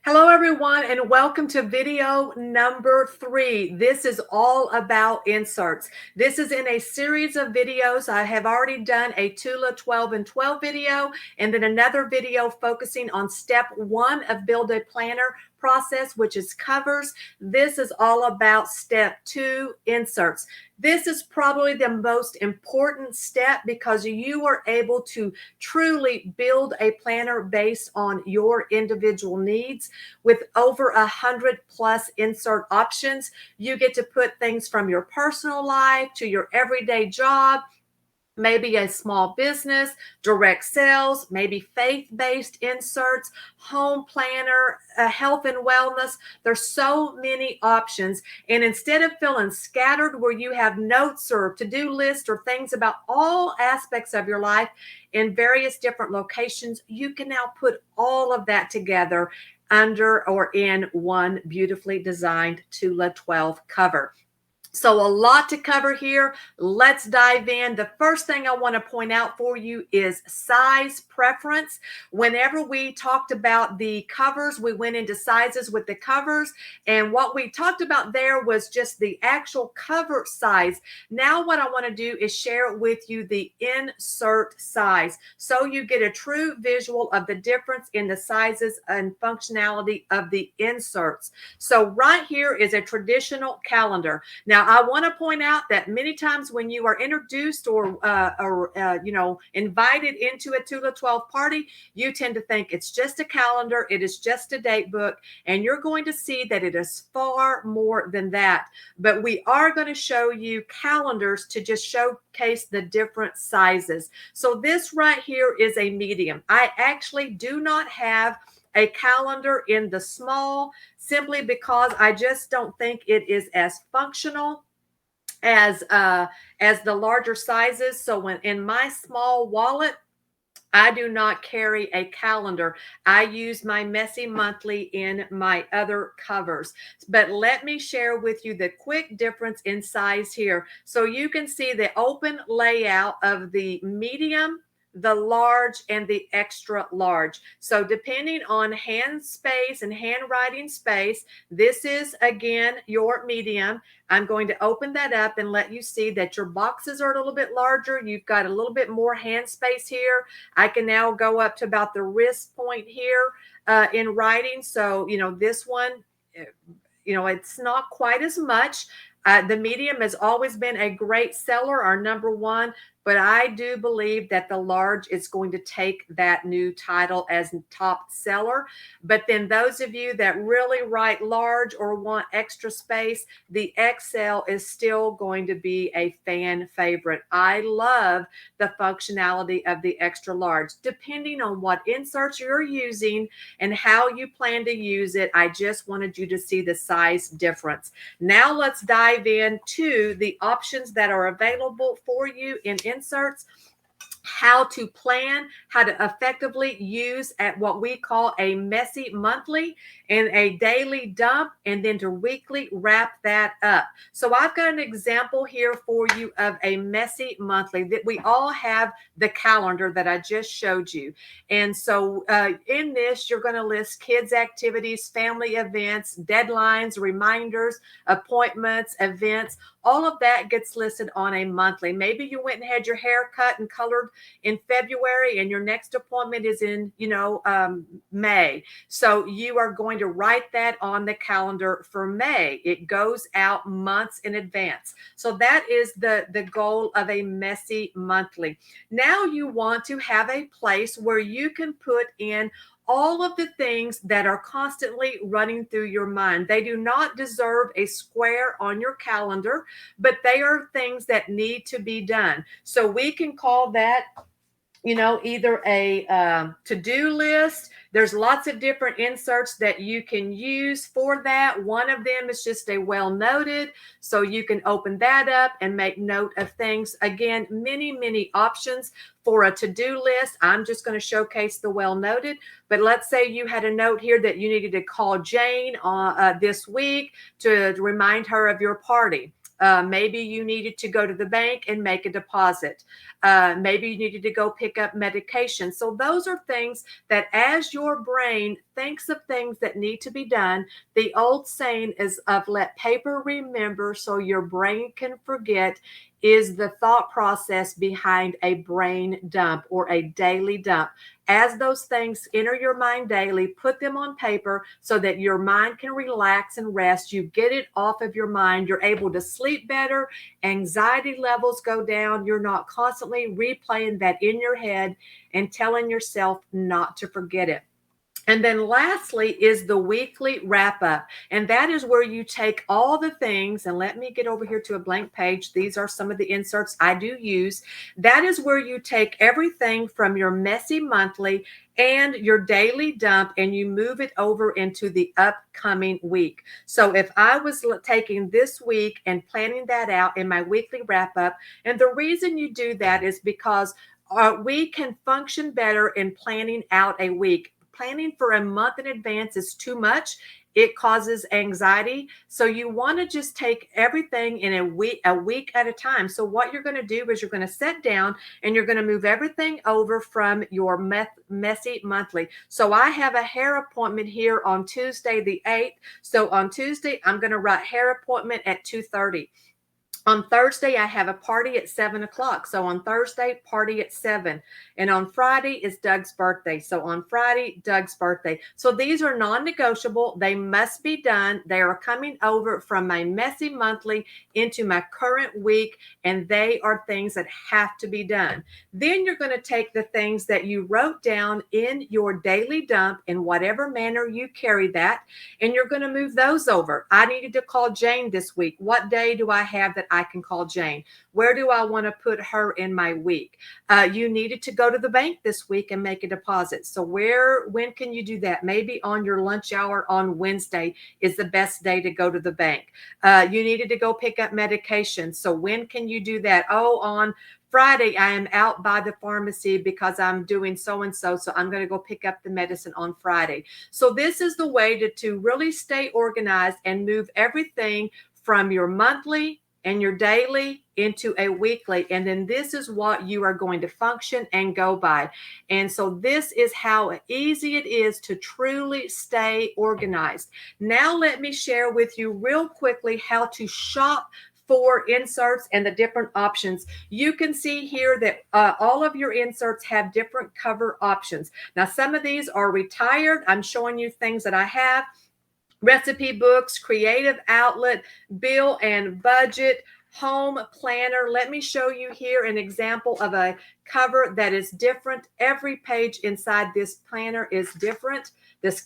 Hello, everyone, and welcome to video number 3. This is all about inserts. This is in a series of videos. I have already done a Tula 12 and 12 video, and then another video focusing on step 1 of Build a Planner process, which is covers. This is all about step 2, inserts. This is probably the most important step because you are able to truly build a planner based on your individual needs. With over 100+ insert options, you get to put things from your personal life to your everyday job, maybe a small business, direct sales, maybe faith-based inserts, home planner, health and wellness. There's so many options. And instead of feeling scattered where you have notes or to-do lists or things about all aspects of your life in various different locations, you can now put all of that together under or in one beautifully designed Tula 12 cover. So a lot to cover here. Let's dive in. The first thing I want to point out for you is size preference. Whenever we talked about the covers, we went into sizes with the covers. And what we talked about there was just the actual cover size. Now what I want to do is share with you the insert size, so you get a true visual of the difference in the sizes and functionality of the inserts. So right here is a traditional calendar. Now, I want to point out that many times when you are introduced or invited into a Tula 12 party, you tend to think it's just a calendar, it is just a date book, and you're going to see that it is far more than that. But we are going to show you calendars to just showcase the different sizes. So this right here is a medium. I actually do not have a calendar in the small, simply because I just don't think it is as functional as the larger sizes. So when in my small wallet, I do not carry a calendar. I use my messy monthly in my other covers. But let me share with you the quick difference in size here. So you can see the open layout of the medium, the large, and the extra large. So depending on hand space and handwriting space, this is again your medium. I'm going to open that up and let you see that your boxes are a little bit larger. You've got a little bit more hand space here. I can now go up to about the wrist point here in writing. So, this one, it's not quite as much. The medium has always been a great seller, our number one, but I do believe that the large is going to take that new title as top seller. But then those of you that really write large or want extra space, the XL is still going to be a fan favorite. I love the functionality of the extra large. Depending on what inserts you're using and how you plan to use it, I just wanted you to see the size difference. Now let's dive into the options that are available for you in inserts, how to plan, how to effectively use at what we call a messy monthly and a daily dump, and then to weekly wrap that up. So I've got an example here for you of a messy monthly that we all have the calendar that I just showed you. And so in this, you're going to list kids' activities, family events, deadlines, reminders, appointments, events. All of that gets listed on a monthly. Maybe you went and had your hair cut and colored in February and your next appointment is in, May. So you are going to write that on the calendar for May. It goes out months in advance. So that is the goal of a messy monthly. Now you want to have a place where you can put in all of the things that are constantly running through your mind. They do not deserve a square on your calendar, but they are things that need to be done. So we can call that, either a to-do list. There's lots of different inserts that you can use for that. One of them is just a well noted. So you can open that up and make note of things. Again, many, many options for a to-do list. I'm just going to showcase the well noted. But let's say you had a note here that you needed to call Jane this week to remind her of your party. Maybe you needed to go to the bank and make a deposit. Maybe you needed to go pick up medication. So those are things that as your brain thinks of things that need to be done, the old saying is of let paper remember so your brain can forget is the thought process behind a brain dump or a daily dump. As those things enter your mind daily, put them on paper so that your mind can relax and rest. You get it off of your mind. You're able to sleep better. Anxiety levels go down. You're not constantly replaying that in your head and telling yourself not to forget it. And then lastly is the weekly wrap up. And that is where you take all the things, and let me get over here to a blank page. These are some of the inserts I do use. That is where you take everything from your messy monthly and your daily dump and you move it over into the upcoming week. So if I was taking this week and planning that out in my weekly wrap up, and the reason you do that is because we can function better in planning out a week. Planning for a month in advance is too much. It causes anxiety. So you want to just take everything in a week at a time. So what you're going to do is you're going to sit down and you're going to move everything over from your messy monthly. So I have a hair appointment here on Tuesday the 8th. So on Tuesday, I'm going to write hair appointment at 2:30. On Thursday, I have a party at 7 o'clock. So on Thursday, party at 7. And on Friday is Doug's birthday. So on Friday, Doug's birthday. So these are non-negotiable. They must be done. They are coming over from my messy monthly into my current week. And they are things that have to be done. Then you're going to take the things that you wrote down in your daily dump in whatever manner you carry that. And you're going to move those over. I needed to call Jane this week. What day do I have that I can call Jane? Where do I want to put her in my week? You needed to go to the bank this week and make a deposit. So when can you do that? Maybe on your lunch hour on Wednesday is the best day to go to the bank. You needed to go pick up medication. So when can you do that? Oh, on Friday, I am out by the pharmacy because I'm doing so-and-so. So I'm going to go pick up the medicine on Friday. So this is the way to really stay organized and move everything from your monthly and your daily into a weekly. And then this is what you are going to function and go by. And so this is how easy it is to truly stay organized. Now let me share with you real quickly how to shop for inserts and the different options. You can see here that all of your inserts have different cover options. Now, some of these are retired. I'm showing you things that I have. Recipe books, creative outlet, bill and budget, home planner. Let me show you here an example of a cover that is different. Every page inside this planner is different, this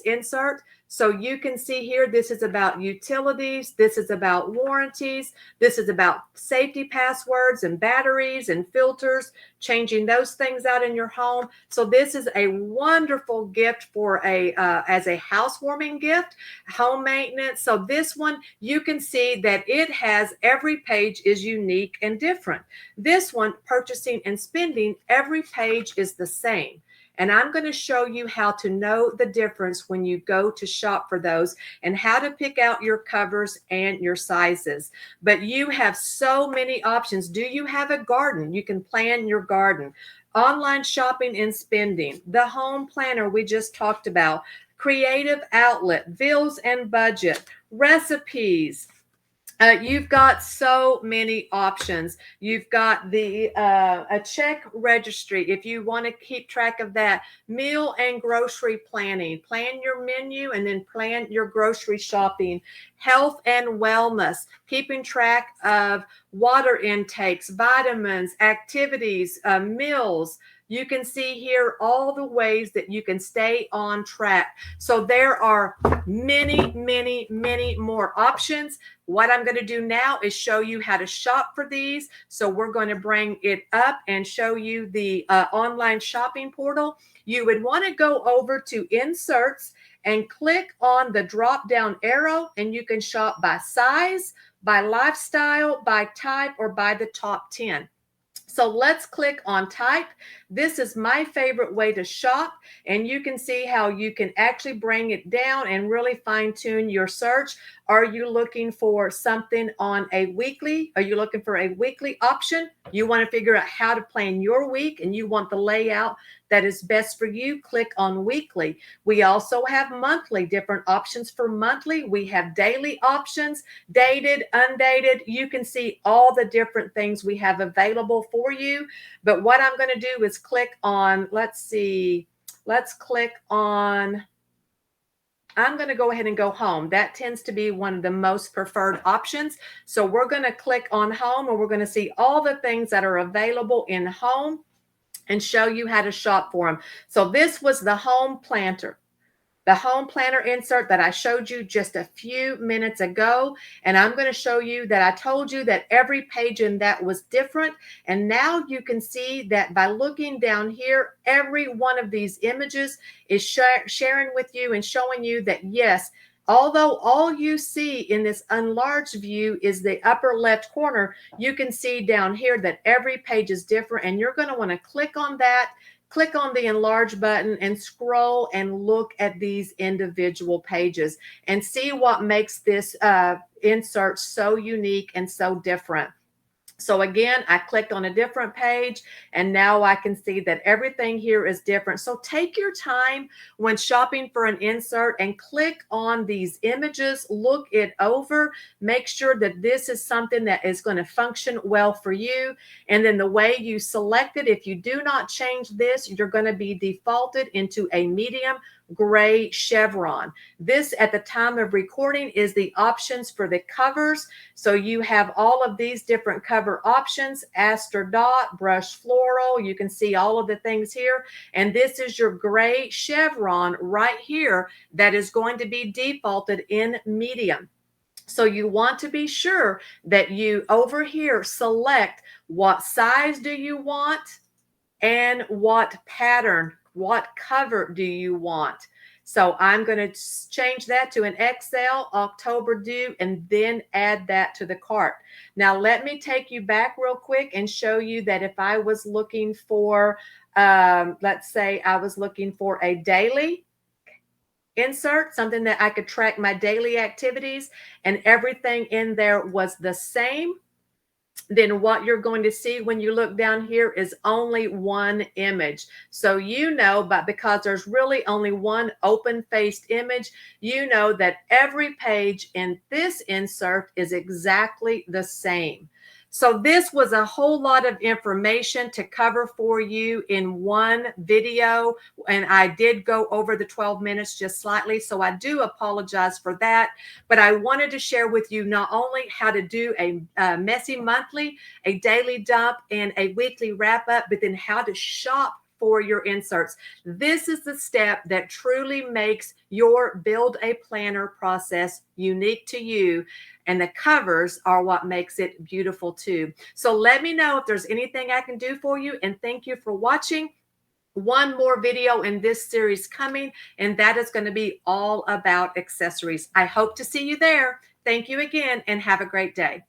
insert. So you can see here, this is about utilities. This is about warranties. This is about safety passwords and batteries and filters, changing those things out in your home. So this is a wonderful gift for as a housewarming gift, home maintenance. So this one, you can see that it has every page is unique and different. This one, purchasing and spending, every page is the same. And I'm going to show you how to know the difference when you go to shop for those and how to pick out your covers and your sizes. But you have so many options. Do you have a garden? You can plan your garden. Online shopping and spending. The home planner we just talked about. Creative outlet. Bills and budget. Recipes. You've got so many options. You've got a check registry if you want to keep track of that. Meal and grocery planning. Plan your menu and then plan your grocery shopping. Health and wellness. Keeping track of water intakes, vitamins, activities, meals. You can see here all the ways that you can stay on track. So there are many, many, many more options. What I'm going to do now is show you how to shop for these. So we're going to bring it up and show you the online shopping portal. You would want to go over to inserts and click on the drop down arrow, and you can shop by size, by lifestyle, by type, or by the top 10. So let's click on type. This is my favorite way to shop, and you can see how you can actually bring it down and really fine tune your search. Are you looking for something on a weekly? Are you looking for a weekly option? You want to figure out how to plan your week and you want the layout that is best for you, click on weekly. We also have monthly, different options for monthly. We have daily options, dated, undated. You can see all the different things we have available for you. But what I'm going to do is click on, let's see, let's click on, I'm going to go ahead and go home. That tends to be one of the most preferred options. So we're going to click on home and we're going to see all the things that are available in home and show you how to shop for them. So this was the home planter. The home planner insert that I showed you just a few minutes ago. And I'm going to show you that I told you that every page in that was different. And now you can see that by looking down here, every one of these images is sharing with you and showing you that, yes, although all you see in this enlarged view is the upper left corner, you can see down here that every page is different. And you're going to want to click on that. Click on the enlarge button and scroll and look at these individual pages and see what makes this insert so unique and so different. So again, I clicked on a different page and now I can see that everything here is different. So take your time when shopping for an insert and click on these images, look it over, make sure that this is something that is going to function well for you. And then the way you select it, if you do not change this, you're going to be defaulted into a medium gray chevron. This at the time of recording is the options for the covers. So you have all of these different cover options, Aster Dot, Brush Floral. You can see all of the things here. And this is your gray chevron right here that is going to be defaulted in medium. So you want to be sure that you over here select what size do you want and what pattern, what cover do you want. So I'm going to change that to an XL, October due, and then add that to the cart. Now let me take you back real quick and show you that if I was looking for, let's say I was looking for a daily insert, something that I could track my daily activities and everything in there was the same, then what you're going to see when you look down here is only one image. So you know, but because there's really only one open-faced image, you know that every page in this insert is exactly the same. So this was a whole lot of information to cover for you in one video, and I did go over the 12 minutes just slightly, so I do apologize for that. But I wanted to share with you not only how to do a messy monthly, a daily dump, and a weekly wrap-up, but then how to shop for your inserts. This is the step that truly makes your build a planner process unique to you. And the covers are what makes it beautiful too. So let me know if there's anything I can do for you. And thank you for watching. One more video in this series coming, and that is going to be all about accessories. I hope to see you there. Thank you again and have a great day.